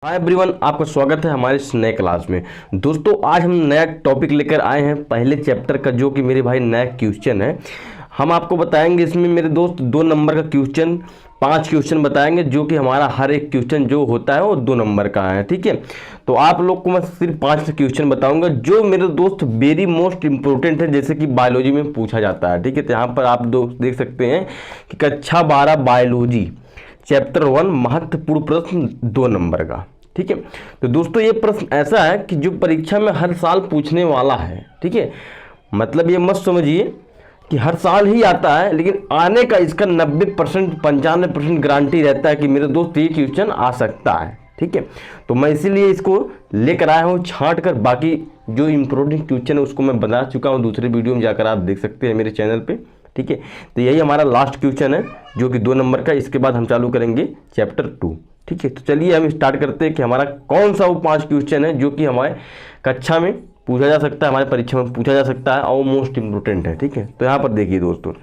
Hi everyone, आपका स्वागत है हमारे इस नए क्लास में। दोस्तों आज हम नया टॉपिक लेकर आए हैं पहले चैप्टर का, जो कि मेरे भाई नया क्वेश्चन है। हम आपको बताएंगे इसमें मेरे दोस्त 2 नंबर का क्वेश्चन, 5 क्वेश्चन बताएंगे, जो कि हमारा हर एक क्वेश्चन जो होता है वो 2 नंबर का है। ठीक है, तो आप लोग को मैं सिर्फ 5 क्वेश्चन बताऊंगा जो मेरे दोस्त वेरी मोस्ट इंपॉर्टेंट है, जैसे कि बायोलॉजी में पूछा जाता है। ठीक है, तो यहाँ पर आप दोस्त देख सकते हैं कि कक्षा 12 बायोलॉजी चैप्टर 1 महत्वपूर्ण प्रश्न 2 नंबर का। ठीक है, तो दोस्तों ये प्रश्न ऐसा है कि जो परीक्षा में हर साल पूछने वाला है। ठीक है, मतलब ये मत समझिए कि हर साल ही आता है, लेकिन आने का इसका 90% 95% गारंटी रहता है कि मेरे दोस्त ये क्वेश्चन आ सकता है। ठीक है, तो मैं इसीलिए इसको लेकर आया हूँ छांट कर। बाकी जो इम्पोर्टेंट क्वेश्चन है उसको मैं बता चुका हूँ, दूसरे वीडियो में जाकर आप देख सकते हैं मेरे चैनल पे। ठीक है, तो यही हमारा लास्ट क्वेश्चन है जो कि 2 नंबर का। इसके बाद हम चालू करेंगे चैप्टर 2। ठीक है, तो चलिए हम स्टार्ट करते हैं कि हमारा कौन सा वो 5 क्वेश्चन है जो कि हमारे कक्षा में पूछा जा सकता है, हमारे परीक्षा में पूछा जा सकता है और मोस्ट इंपोर्टेंट है। ठीक है, तो यहाँ पर देखिए दोस्तों,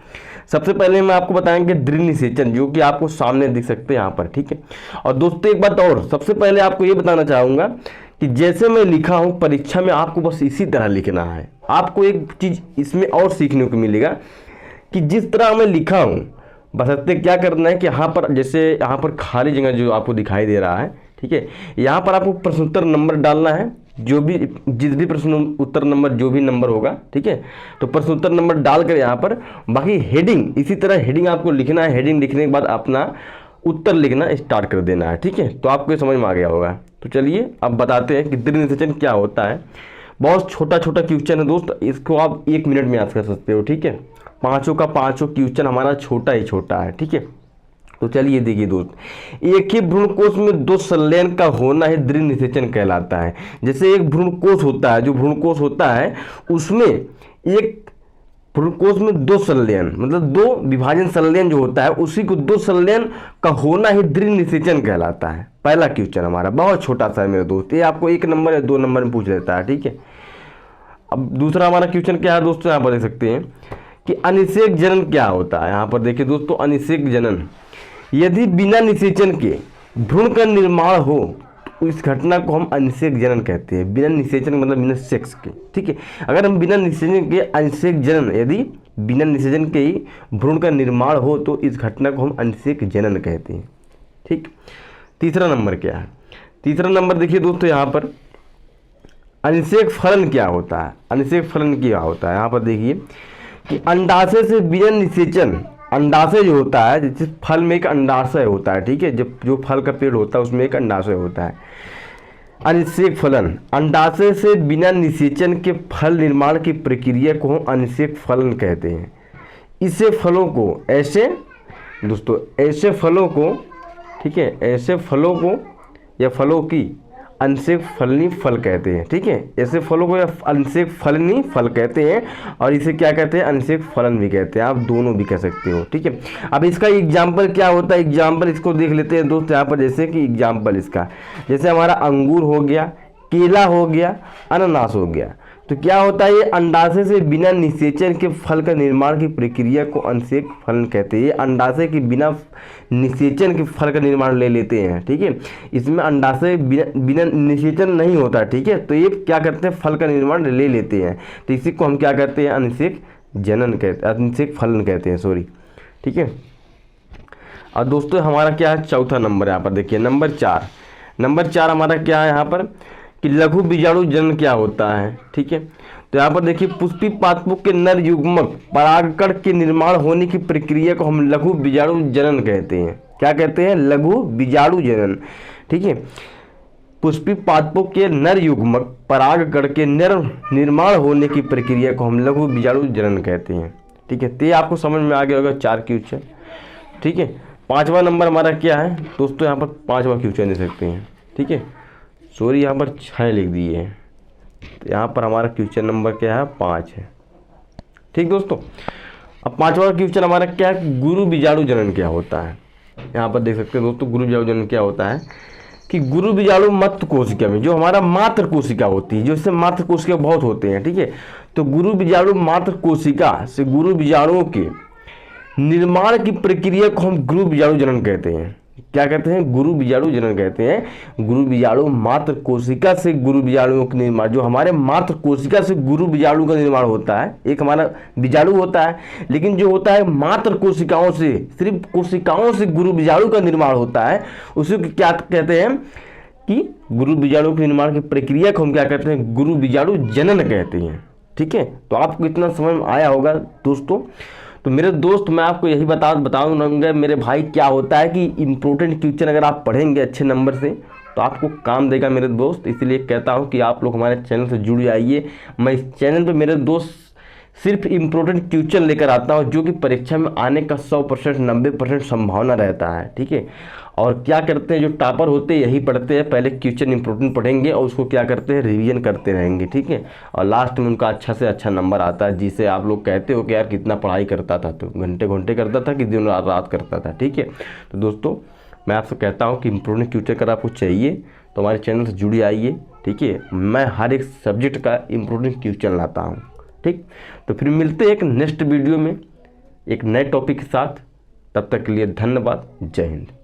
सबसे पहले मैं आपको बताएंगे दृढ़ निषेचन, जो कि आपको सामने दिख सकते हैं यहाँ पर। ठीक है, और दोस्तों एक बात और, सबसे पहले आपको ये बताना चाहूँगा कि जैसे मैं लिखा हूँ परीक्षा में आपको बस इसी तरह लिखना है। आपको एक चीज़ इसमें और सीखने को मिलेगा कि जिस तरह मैं लिखा हूँ, बशर्ते क्या करना है कि यहाँ पर, जैसे यहाँ पर खाली जगह जो आपको दिखाई दे रहा है, ठीक है, यहाँ पर आपको प्रश्नोत्तर नंबर डालना है, जो भी जिस भी प्रश्न उत्तर नंबर जो भी नंबर होगा। ठीक है, तो प्रश्नोत्तर नंबर डालकर यहाँ पर बाकी हेडिंग, इसी तरह हेडिंग आपको लिखना है। हेडिंग लिखने के बाद अपना उत्तर लिखना स्टार्ट कर देना है। ठीक है, तो आपको ये समझ में आ गया होगा। तो चलिए अब बताते हैं कि दृढ़ निषेचन क्या होता है। बहुत छोटा छोटा क्वेश्चन है दोस्त, इसको आप 1 मिनट में याद कर सकते हो। ठीक है, पाँचों का पाँचों क्वेश्चन हमारा छोटा ही छोटा है। ठीक है, तो चलिए देखिए दोस्त, एक ही भ्रूणकोश में 2 संलयन का होना ही दृढ़ निषेचन कहलाता है। जैसे एक भ्रूणकोश होता है, जो भ्रूणकोश होता है उसमें एक भ्रूणकोश में 2 संलयन, मतलब 2 विभाजन संलयन जो होता है, उसी को 2 संलयन का होना ही दृढ़ निषेचन कहलाता है। पहला क्वेश्चन हमारा बहुत छोटा सा है मेरे दोस्त, ये आपको 1 नंबर या 2 नंबर में पूछ लेता है। ठीक है, अब दूसरा हमारा क्वेश्चन क्या है दोस्तों, यहाँ पर देख सकते हैं कि अनिषेक जनन क्या होता है। यहाँ पर देखिए दोस्तों, अनिषेक जनन, यदि बिना निषेचन के भ्रूण का निर्माण हो तो इस घटना को हम अनिषेक जनन कहते हैं। बिना निषेचन मतलब बिना सेक्स के। ठीक है, अगर हम बिना निषेचन के अनिषेक जनन, यदि बिना निषेचन के ही भ्रूण का निर्माण हो तो इस घटना को हम अनिषेक जनन कहते हैं। ठीक, तीसरा नंबर क्या है, तीसरा नंबर देखिए दोस्तों, यहाँ पर अनिषेक फलन क्या होता है। अनिषेक फलन क्या होता है, यहाँ पर देखिए कि अंडाशय से बिना निषेचन, अंडाशय जो होता है, जैसे फल में एक अंडाशय होता है। ठीक है, जब जो फल का पेड़ होता है उसमें एक अंडाशय होता है। अनिषेक फलन, अंडाशय से बिना निषेचन के फल निर्माण की प्रक्रिया को हम अनिषेक फलन कहते हैं। इसे फलों को ऐसे दोस्तों, ऐसे फलों को, ठीक है, ऐसे फलों को या फलों की अनिषेक फलनी फल कहते हैं। ठीक है, ऐसे फलों को या अनिषेक फलनी फल कहते हैं, और इसे क्या कहते हैं, अनिषेक फलन भी कहते हैं। आप दोनों भी कह सकते हो। ठीक है, अब इसका एग्जाम्पल क्या होता है, एग्जाम्पल इसको देख लेते हैं दोस्त। यहाँ पर जैसे कि एग्जाम्पल इसका, जैसे हमारा अंगूर हो गया, केला हो गया, अनानास हो गया, तो क्या होता है, ये अंडाशय से बिना निषेचन के फल का निर्माण की प्रक्रिया को अनिषेक फलन कहते हैं। ये अंडाशय के बिना निषेचन के फल का निर्माण ले लेते हैं। ठीक है, इसमें अंडाशय बिना निषेचन नहीं होता। ठीक है, तो ये क्या करते हैं, फल का निर्माण ले लेते हैं, तो इसी को हम क्या कहते हैं, अनिषेक जनन कहते हैं, अनिषेक फलन कहते हैं, सॉरी। ठीक है, और दोस्तों हमारा क्या है, चौथा नंबर यहाँ पर देखिए, नंबर 4। नंबर 4 हमारा क्या है यहाँ पर कि लघु बीजाणु जनन क्या होता है। ठीक है, तो यहाँ पर देखिए, पुष्पी पादपों के नर युग्मक परागकण के निर्माण होने की प्रक्रिया को हम लघु बीजाणु जनन कहते हैं। क्या कहते हैं, लघु बीजाणु जनन। ठीक है, पुष्पी पादपों के नर युग्मक परागकण के निर्माण होने की प्रक्रिया को हम लघु बीजाणु जनन कहते हैं। ठीक है, तो ये आपको समझ में आ गया होगा 4 क्वेश्चन। ठीक है, 5वां नंबर हमारा क्या है दोस्तों, यहाँ पर 5वां क्वेश्चन दे सकते हैं। ठीक है, सॉरी यहाँ पर 6 लिख दिए हैं, तो यहाँ पर हमारा क्वेश्चन नंबर क्या है, 5 है। ठीक दोस्तों, अब 5वां क्वेश्चन हमारा क्या है, गुरु बीजाणु जनन क्या होता है। यहाँ पर देख सकते हैं दोस्तों, गुरु बीजाणु जनन क्या होता है कि गुरु बीजाणु मात्र कोशिका में, जो हमारा मात्र कोशिका होती है, जो इससे मात्र कोशिका बहुत होते हैं। ठीक है, तो गुरु बीजाणु मात्र कोशिका से गुरु बीजाणुओं के निर्माण की प्रक्रिया को हम गुरु बीजाणु जनन कहते हैं। क्या कहते हैं, गुरु बीजाणु जनन कहते हैं। गुरु बीजाणु मात्र कोशिका से गुरु बीजाणुओं का निर्माण, जो हमारे मात्र कोशिका से गुरु बीजाणु का निर्माण होता है, एक हमारा बीजाणु होता है, लेकिन जो होता है मात्र कोशिकाओं से, सिर्फ कोशिकाओं से गुरु बीजाणु का निर्माण होता है, उसे क्या कहते हैं कि गुरु बीजाणु के निर्माण की प्रक्रिया को हम क्या कहते हैं, गुरु बीजाणु जनन कहते हैं। ठीक है, तो आपको इतना समझ में आया होगा दोस्तों। तो मेरे दोस्त, मैं आपको यही बताऊंगा मेरे भाई, क्या होता है कि इम्पोर्टेंट क्वेश्चन अगर आप पढ़ेंगे अच्छे नंबर से तो आपको काम देगा मेरे दोस्त। इसलिए कहता हूँ कि आप लोग हमारे चैनल से जुड़ जाइए। मैं इस चैनल पे मेरे दोस्त सिर्फ इम्पोर्टेंट क्वेश्चन लेकर आता हूँ, जो कि परीक्षा में आने का 100% 90% संभावना रहता है। ठीक है, और क्या करते हैं, जो टॉपर होते हैं यही पढ़ते हैं, पहले क्वेश्चन इंपॉर्टेंट पढ़ेंगे और उसको क्या करते हैं, रिवीजन करते रहेंगे। ठीक है, और लास्ट में उनका अच्छा से अच्छा नंबर आता है, जिसे आप लोग कहते हो कि यार कितना पढ़ाई करता था, तो घंटे घंटे करता था कि दिन रात करता था। ठीक है, तो दोस्तों मैं आपसे कहता हूँ कि इम्पोर्टेंट क्वेश्चन अगर आपको चाहिए तो हमारे चैनल से जुड़ी आइए। ठीक है, मैं हर एक सब्जेक्ट का इम्पोर्टेंट क्वेश्चन लाता हूँ। ठीक, तो फिर मिलते हैं एक नेक्स्ट वीडियो में एक नए टॉपिक के साथ। तब तक के लिए धन्यवाद। जय हिंद।